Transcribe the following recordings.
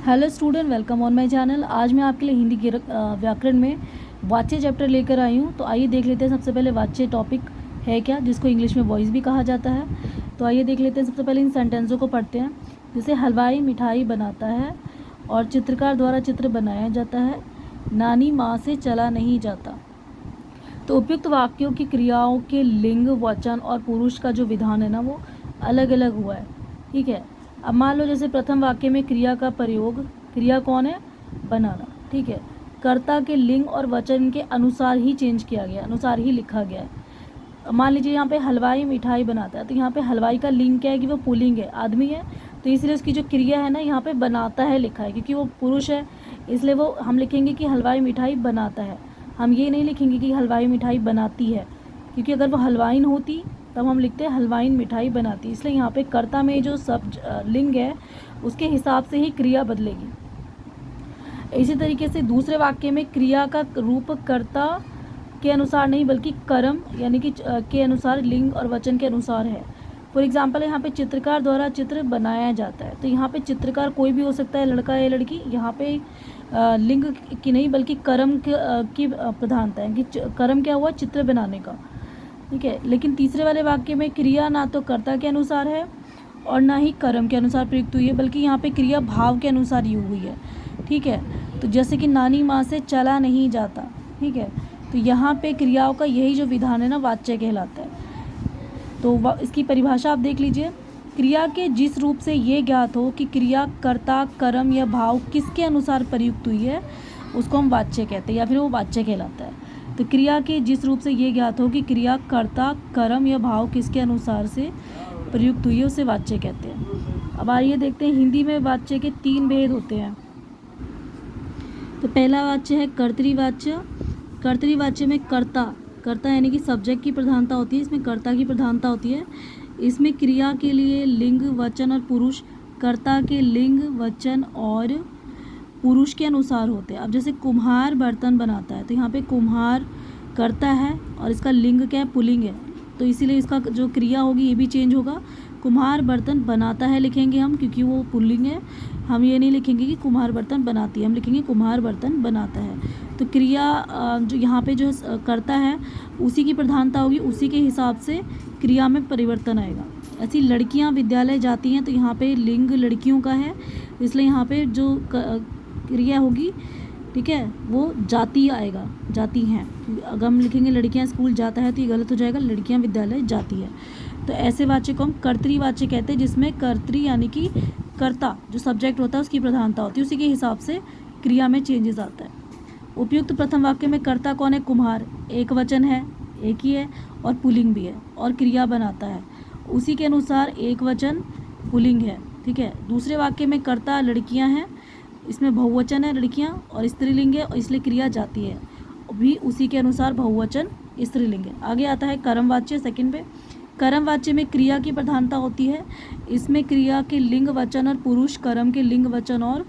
Hello student, welcome on my channel. आज मैं आपके लिए हिंदी के व्याकरण में वाच्य चैप्टर लेकर आई हूँ। तो आइए देख लेते हैं सबसे पहले वाच्य टॉपिक है क्या, जिसको इंग्लिश में वॉइस भी कहा जाता है। तो आइए देख लेते हैं। सबसे पहले इन सेंटेंसों को पढ़ते हैं। जैसे हलवाई मिठाई बनाता है और चित्रकार द्वारा चित्र बनाया जाता है, नानी माँ से चला नहीं जाता। तो उपयुक्त वाक्यों की क्रियाओं के लिंग, वचन और पुरुष का जो विधान है ना, वो अलग अलग हुआ है। ठीक है। अब मान लो जैसे प्रथम वाक्य में क्रिया का प्रयोग, क्रिया कौन है? बनाना। ठीक है। कर्ता के लिंग और वचन के अनुसार ही चेंज किया गया, अनुसार ही लिखा गया है। मान लीजिए यहाँ पे हलवाई मिठाई बनाता है, तो यहाँ पे हलवाई का लिंग क्या है कि वो पुल्लिंग है, आदमी है। तो इसलिए उसकी जो क्रिया है ना, यहाँ पे बनाता है लिखा है, क्योंकि वो पुरुष है, इसलिए वो हम लिखेंगे कि हलवाई मिठाई बनाता है। हम ये नहीं लिखेंगे कि हलवाई मिठाई बनाती है, क्योंकि अगर वो हलवाइन होती तब हम लिखते हैं हलवाइन मिठाई बनाती। इसलिए यहाँ पे कर्ता में जो सब लिंग है उसके हिसाब से ही क्रिया बदलेगी। इसी तरीके से दूसरे वाक्य में क्रिया का रूप कर्ता के अनुसार नहीं बल्कि कर्म यानी कि के अनुसार, लिंग और वचन के अनुसार है। फॉर एग्जाम्पल यहाँ पे चित्रकार द्वारा चित्र बनाया जाता है, तो यहाँ पे चित्रकार कोई भी हो सकता है, लड़का या लड़की। यहाँ पे लिंग की नहीं बल्कि कर्म की प्रधानता है कि कर्म क्या हुआ, चित्र बनाने का। ठीक है। लेकिन तीसरे वाले वाक्य में क्रिया ना तो कर्ता के अनुसार है और ना ही कर्म के अनुसार प्रयुक्त हुई है, बल्कि यहाँ पे क्रिया भाव के अनुसार ही हुई है। ठीक है। तो जैसे कि नानी माँ से चला नहीं जाता। ठीक है। तो यहाँ पे क्रियाओं का यही जो विधान है ना, वाच्य कहलाता है। तो इसकी परिभाषा आप देख लीजिए। क्रिया के जिस रूप से ये ज्ञात हो कि क्रिया कर्ता, कर्म या भाव किसके अनुसार प्रयुक्त हुई है, उसको हम वाच्य कहते हैं, या फिर वो वाच्य कहलाता है। तो क्रिया के जिस रूप से ये ज्ञात हो कि क्रिया कर्ता, कर्म या भाव किसके अनुसार से प्रयुक्त हुई है, उसे वाच्य कहते हैं। अब आइए देखते हैं हिंदी में वाच्य के 3 भेद होते हैं। तो पहला वाच्य है कर्तृवाच्य। कर्तृवाच्य में कर्ता यानी कि सब्जेक्ट की प्रधानता होती है, इसमें कर्ता की प्रधानता होती है। इसमें क्रिया के लिए लिंग, वचन और पुरुष कर्ता के लिंग, वचन और पुरुष के अनुसार होते हैं। अब जैसे कुम्हार बर्तन बनाता है, तो यहाँ पे कुम्हार कर्ता है और इसका लिंग क्या है, पुल्लिंग है। तो इसीलिए इसका जो क्रिया होगी ये भी चेंज होगा। कुम्हार बर्तन बनाता है लिखेंगे हम, क्योंकि वो पुल्लिंग है। हम ये नहीं लिखेंगे कि कुम्हार बर्तन बनाती है, हम लिखेंगे कुम्हार बर्तन बनाता है। तो क्रिया जो यहाँ पे जो करता है उसी की प्रधानता होगी, उसी के हिसाब से क्रिया में परिवर्तन आएगा। ऐसी लड़कियाँ विद्यालय जाती हैं, तो यहाँ पे लिंग लड़कियों का है, इसलिए यहाँ पे जो क्रिया होगी, ठीक है, वो जाती आएगा, जाती हैं। अगर हम लिखेंगे लड़कियां स्कूल जाता है तो ये गलत हो जाएगा, लड़कियां विद्यालय जाती है। तो ऐसे वाच्य को हम कर्तृवाच्य कहते हैं, जिसमें कर्तृ यानी कि कर्ता जो सब्जेक्ट होता है उसकी प्रधानता होती है, उसी के हिसाब से क्रिया में चेंजेस आता है। उपयुक्त प्रथम वाक्य में कर्ता कौन है? कुम्हार। एक वचन है, एक ही है, और पुल्लिंग भी है, और क्रिया बनाता है, उसी के अनुसार एक वचन पुल्लिंग है। ठीक है। दूसरे वाक्य में कर्ता लड़कियां हैं, इसमें बहुवचन है लड़कियां, और स्त्रीलिंग है, और इसलिए क्रिया जाती है, भी उसी के अनुसार बहुवचन स्त्रीलिंग है। आगे आता है कर्मवाच्य, सेकंड पे। कर्मवाच्य में क्रिया की प्रधानता होती है, इसमें क्रिया के लिंग, वचन और पुरुष कर्म के लिंग, वचन और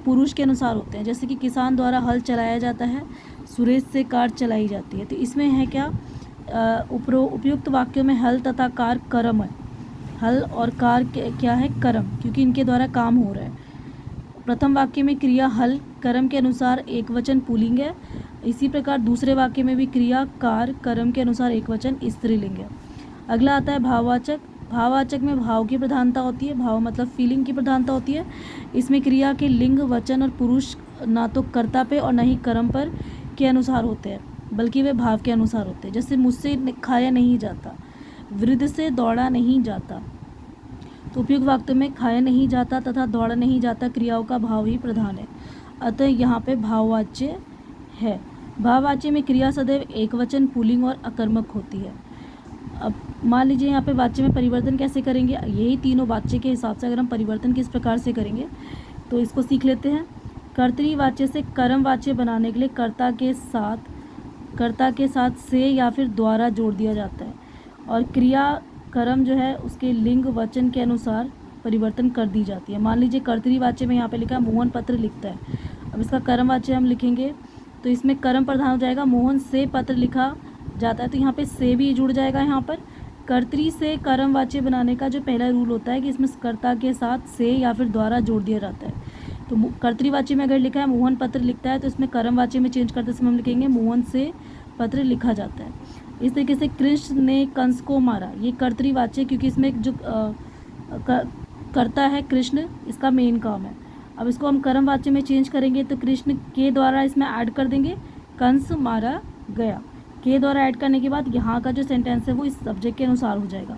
पुरुष के अनुसार होते हैं। जैसे कि किसान द्वारा हल चलाया जाता है, सुरेश से कार चलाई जाती है। तो इसमें है क्या, उपयुक्त वाक्यों में हल तथा कार कर्म है। हल और कार क्या है? कर्म, क्योंकि इनके द्वारा काम हो रहा है। प्रथम वाक्य में क्रिया हल कर्म के अनुसार एक वचन पुल्लिंग है, इसी प्रकार दूसरे वाक्य में भी क्रिया कार कर्म के अनुसार एक वचन स्त्रीलिंग है। अगला आता है भाववाचक। भाववाचक में भाव की प्रधानता होती है, भाव मतलब फीलिंग की प्रधानता होती है। इसमें क्रिया के लिंग, वचन और पुरुष ना तो कर्ता पे और ना ही कर्म पर के अनुसार होते हैं, बल्कि वे भाव के अनुसार होते हैं। जैसे मुझसे खाया नहीं जाता, वृद्ध से दौड़ा नहीं जाता। तो उपयुक्त वाक्य में खाया नहीं जाता तथा दौड़ा नहीं जाता क्रियाओं का भाव ही प्रधान है, अतः यहाँ पे भाववाच्य है। भाववाच्य में क्रिया सदैव एक वचन, पुल्लिंग और अकर्मक होती है। अब मान लीजिए यहाँ पे वाच्य में परिवर्तन कैसे करेंगे, यही तीनों वाच्य के हिसाब से अगर हम परिवर्तन किस प्रकार से करेंगे तो इसको सीख लेते हैं। कर्तृवाच्य से कर्मवाच्य बनाने के लिए कर्ता के साथ से या फिर द्वारा जोड़ दिया जाता है, और क्रिया कर्म जो है उसके लिंग, वचन के अनुसार परिवर्तन कर दी जाती है। मान लीजिए कर्तृवाच्य में यहाँ पे लिखा है मोहन पत्र लिखता है। अब इसका कर्मवाच्य हम लिखेंगे तो इसमें कर्म प्रधान हो जाएगा, मोहन से पत्र लिखा जाता है, तो यहाँ पे से भी जुड़ जाएगा। यहाँ पर कर्तृ से कर्मवाच्य बनाने का जो पहला रूल होता है कि इसमें कर्ता के साथ से या फिर द्वारा जोड़ दिया जाता है। तो कर्तृवाची में अगर लिखा है मोहन पत्र लिखता है तो इसमें कर्मवाची में चेंज करते समय हम लिखेंगे मोहन से पत्र लिखा जाता है। इस तरीके से कृष्ण ने कंस को मारा, ये कर्तृवाची क्योंकि इसमें जो करता है कृष्ण, इसका मेन काम है। अब इसको हम कर्मवाची में चेंज करेंगे तो कृष्ण के द्वारा इसमें ऐड कर देंगे कंस मारा गया। के द्वारा ऐड करने के बाद यहाँ का जो सेंटेंस है वो इस सब्जेक्ट के अनुसार हो जाएगा।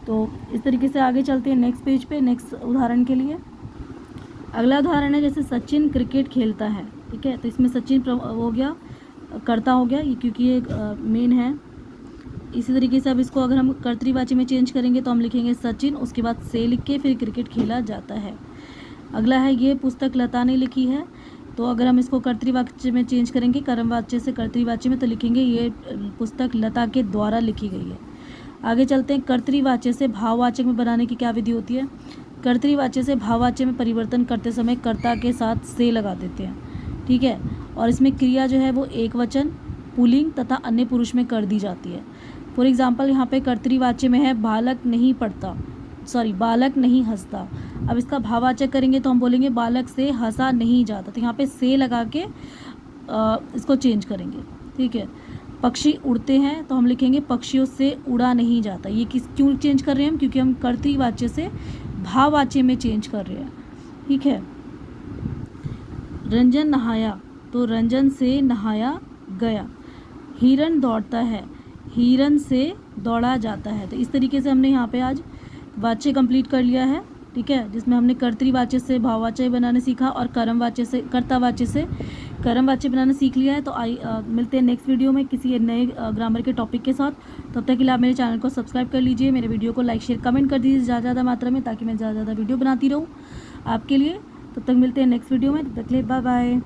तो इस तरीके से आगे चलते हैं नेक्स्ट पेज पे, नेक्स्ट उदाहरण के लिए। अगला उदाहरण है जैसे सचिन क्रिकेट खेलता है, ठीक है, तो इसमें सचिन हो गया, करता हो गया ये क्योंकि ये मेन है। इसी तरीके से अब इसको अगर हम कर्तृवाची में चेंज करेंगे तो हम लिखेंगे सचिन, उसके बाद से लिख के फिर क्रिकेट खेला जाता है। अगला है ये पुस्तक लता ने लिखी है, तो अगर हम इसको कर्तृवाची में चेंज करेंगे कर्मवाची से कर्तृवाची में तो लिखेंगे ये पुस्तक लता के द्वारा लिखी गई है। आगे चलते हैं कर्तृवाची से भाववाचक में बनाने की क्या विधि होती है। कर्तृवाची से भाववाची में परिवर्तन करते समय कर्ता के साथ से लगा देते हैं, ठीक है, और इसमें क्रिया जो है वो एक वचन, पुल्लिंग तथा अन्य पुरुष में कर दी जाती है। फॉर एग्जाम्पल यहाँ पे कर्तृवाची में है बालक नहीं पढ़ता, बालक नहीं हंसता। अब इसका भाववाचक करेंगे तो हम बोलेंगे बालक से हंसा नहीं जाता, तो यहाँ पे से लगा के इसको चेंज करेंगे, ठीक है। पक्षी उड़ते हैं तो हम लिखेंगे पक्षियों से उड़ा नहीं जाता। ये क्यों चेंज कर रहे हैं हम, क्योंकि हम कर्तृवाची से भाववाची में चेंज कर रहे हैं, ठीक है। रंजन नहाया तो रंजन से नहाया गया। हिरन दौड़ता है, हिरन से दौड़ा जाता है। तो इस तरीके से हमने यहाँ पे आज वाच्य कंप्लीट कर लिया है, ठीक है, जिसमें हमने कर्तृवाची से भाववाची बनाने सीखा और कर्मवाची से कर्तावाची से कर्मवाची बनाना सीख लिया है। तो मिलते हैं नेक्स्ट वीडियो में किसी नए ग्रामर के टॉपिक के साथ। तब तक के लिए आप मेरे चैनल को सब्सक्राइब कर लीजिए, मेरे वीडियो को लाइक शेयर कमेंट कर दीजिए ज़्यादा मात्रा में, ताकि मैं ज़्यादा वीडियो बनाती रहूँ आपके लिए। तब तक मिलते हैं नेक्स्ट वीडियो में, तब तक के लिए बाय बाय।